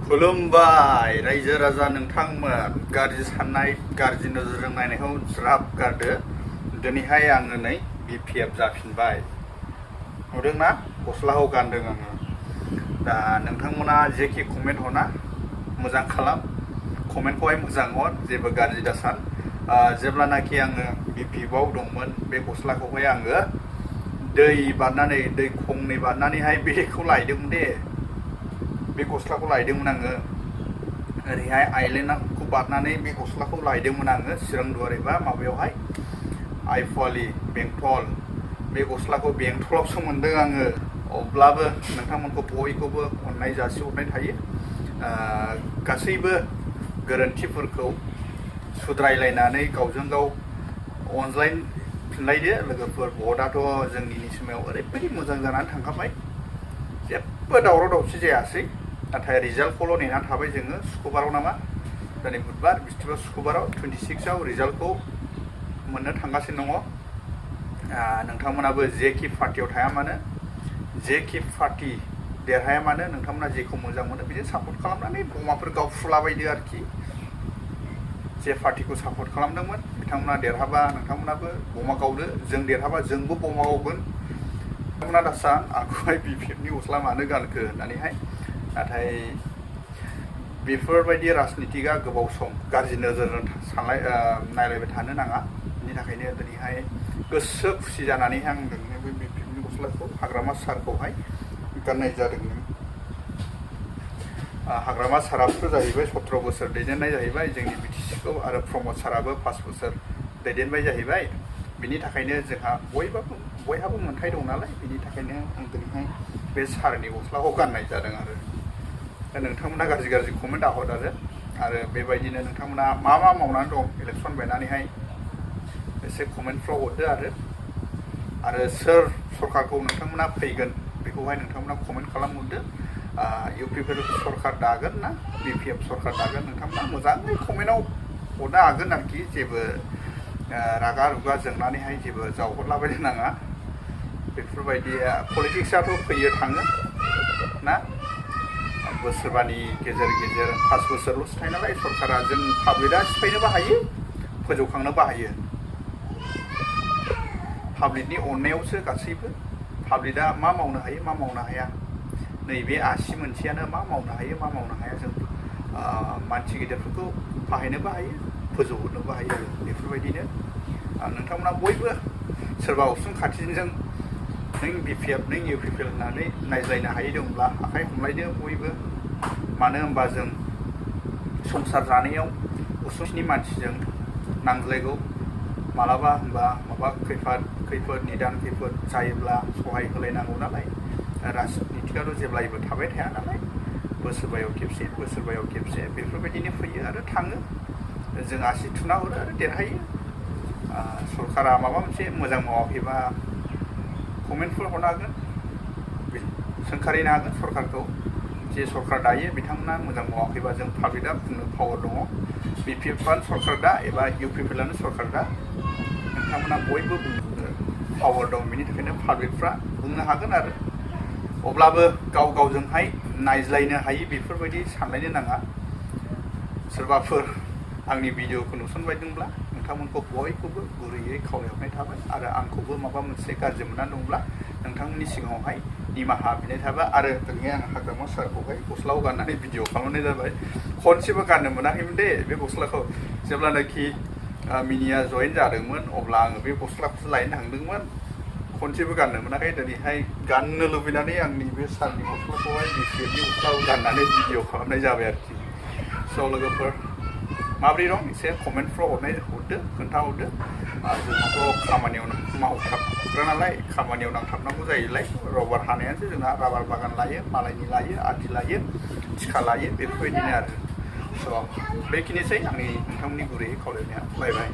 खुलुमबाय रायजो राजा नोंथांमोन गाज्रि साननाय गाज्रि नोजोरजों नायनायखौ ज्राब गारदो। दिनैहाय आङो नै बिपिएफ जाफिनबाय। नुदोंना गस्लाखौ गानदों आङो। दा नोंथांमोना जेखि कमेन्ट हरना मोजां खालाम, कमेन्टखौहाय मोजां हर, जेबो गाज्रि दासान। जेब्लानाखि आङो बिपिएफआव दंमोन बे गस्लाखौहाय आङो दै बारनानै दै खंनै बारनानैहाय बेखौ लायदोंमोन दे। बे गस्लाखौ लायदोंमोन आङो ओरैहाय आइलेण्डखौ बारनानै बे गस्लाखौ लायदोंमोन आङो चिरांदुवार एबा माबायावहाय आइफवालि बेंटल। बे गस्लाखौ बेंटलावसो मोन्दों आङो। अब्लाबो नोंथांमोनखौ बयखौबो अननाय जासिहरनाय थायो। गासैबो गोरोन्थिफोरखौ सुद्रायलायनानै गावजों गाव अनज्लायफिनलायदो लोगोफोर। भटआथ' जोंनि समाव ओरैबायदि मोजां जानानै थांखाबाय, जेबो दावराव दावसि जायासै। नाथाय रिजाल्टखौल' नेनानै थाबाय जोङो सुक्रबाराव नामा, दिनै बुधबार, बिस्थिबार, सुक्रबाराव 26आव रिजाल्टखौ मोननो थांगासिनो दङ। नोंथांमोनाबो जेखि पार्टियाव थाया मानो, जेखि पार्टि देरहाया मानो, नोंथांमोना जेखौ मोजां मोनो बेजों सापर्ट खालामनानै बमाफोर गावफ्रुलाबायदो आरोखि। जे पार्टिखौ सापर्ट खालामदोंमोन बिथांमोना देरहाबा नोंथांमोनाबो बमा गावदो, जों देरहाबा जोंबो बमा गावगोन। नोंथांमोना दासा आंखौहाय बिपिएफनि गस्ला मानो गानखो होननानैहाय। नाथाय बेफोरबायदि राजनितिकआ गोबाव सम गाज्रि नोजोरजों नायलायबाय थानो नाङा। बिनि थाखायनो दिनैहाय गोसो खुसि जानानैहाय आं नोंनो बे बिपिएफनि गस्लाखौ हाग्रामा सारखौहाय गाननाय जादोंमोन। हाग्रामा साराबोथ' जाहैबाय 17 बोसोर दैदेननाय जाहैबाय जोंनि बिटिसिखौ, आरो प्रमद साराबो 5 बोसोर दैदेनबाय जाहैबाय। बिनि थाखायनो जोंहा बयहाबो मोन्थाय दं नालाय, बिनि थाखायनो आं दिनैहाय बे सारनि गस्लाखौ गाननाय जादों आरो। दा नोंथांमोना गाज्रि गाज्रि कमेन्ट दाहर आरो बेबायदिनो नोंथांमोना मा मा मावनानै दं इलेक्सन बायनानैहाय एसे कमेन्टफ्राव हरदो आरो सोर सरकारखौ नोंथांमोना फैगोन बेखौहाय नोंथांमोना कमेन्ट खालामहरदो। इउपिपि सरकार दागोन ना बिपिएफ सरकार दागोन, नोंथांमोना मोजाङै कमेन्टआव हरनो हागोन आरोखि। जेबो रागा रुगा जोंनानैहाय जेबो जावहरलाबायनो नाङा। बेफोरबायदि पलिटिक्सआथ' फैयो थाङो ना, बोसोरबानि गेजेर गेजेर 5 बोसोरल'सो थायो नालाय सरकारा। जों पाब्लिकआ सिफायनोबो हायो, फोजौखांनोबो हायो। पाब्लिकनि अननायावसो गासैबो। पाब्लिकआ मा मावनो हायो मा मावनो हाया, नैबे आसि मोनसेयानो मा मावनो हायो मा मावनो हाया। जों मानसि गिदिरफोरखौ फाहायनोबो हायो, फोजौहरनोबो हायो। बेफोरबायदिनो नोंथांमोना बयबो सोरबा उसुं खाथिजों नों बिपिएफ नों इउपिपि होननानै नायज्लायनो हायै दंब्ला आखाइ हमलायदो बयबो। मानो होनबा जों संसार जानायाव उसुंनि मानसिजों नांज्लायगौ मालाबा होनबा माबा खैफोद निदान खैफोद जायोब्ला सहाय होलायनांगौ नालाय। राजनितिकआथ' जेब्लायबो थाबाय थाया नालाय, बोसोरबायाव खेबसे बेफोरबायदिनो फैयो आरो थाङो। जों आसि थुना हरो आरो देरहायो। सरकारा माबा मोनसे मोजां मावाखैबा कमेन्टफोर हरनो हागोन, सोंखारिनो हागोन सरकारखौ। जे सरकार दायो बिथांमोना मोजां मावाखैबा जों पाब्लिकआ बुंनो पावार दङ। बिपिएफआनो सरकार दा एबा इउपिपिआनो सरकार दा, नोंथांमोना बयबो बुंनो पावार दं। बेनि थाखायनो पाब्लिकफ्रा बुंनो हागोन आरो। अब्लाबो गाव गावजोंहाय नायज्लायनो हायि बेफोरबायदि सानलायनो नाङा। सोरबाफोर आंनि भिडिअखौ नुसनबायदोंब्ला नोंथांमोनखौ बयखौबो गुरैयै खावलायहरनाय थाबाय। आरो आंखौबो माबा मोनसे गाज्रि मोननानै दंब्ला नोंथांमोननि सिगाङावहाय निमाहा बिनाय थाबाय। आरो दिनै आं हाग्रामा सारखौहाय गस्लाखौ गाननानै भिडिअ खालामनाय जाबाय। खनसेबो गाननो मोनाखैमोन दे बे गस्लाखौ। जेब्लानाखि मिनिया जयेन जादोंमोन अब्ला आङो बे गस्लाखौसो लायनो थांदोंमोन, खनसेबो गाननो मोनाखै। दिनैहाय गाननो लुबैनानै आंनि बे सारनि गस्लाखौहाय बिपिएफनि गस्लाखौ गाननानै भिडिअ खालामनाय जाबाय आरोखि। स' लोगोफोर माबोरै दं एसे कमेन्टफ्राव हरदो, खोन्थाहरदो। जोंहाथ' खामानियाव मावथाबग्रा नालाय, खामानियाव नांथाबनांगौ जायोलाय। रबार हानायानोसै जोंहा, राबार बागान लायो, मालायनि लायो, आदि लायो, थिखा लायो, बेफोरबायदिनो आरो। स' बेखिनिसै आंनि नोंथांमोननि गुरैयै खावलायनाया। बाय बाय।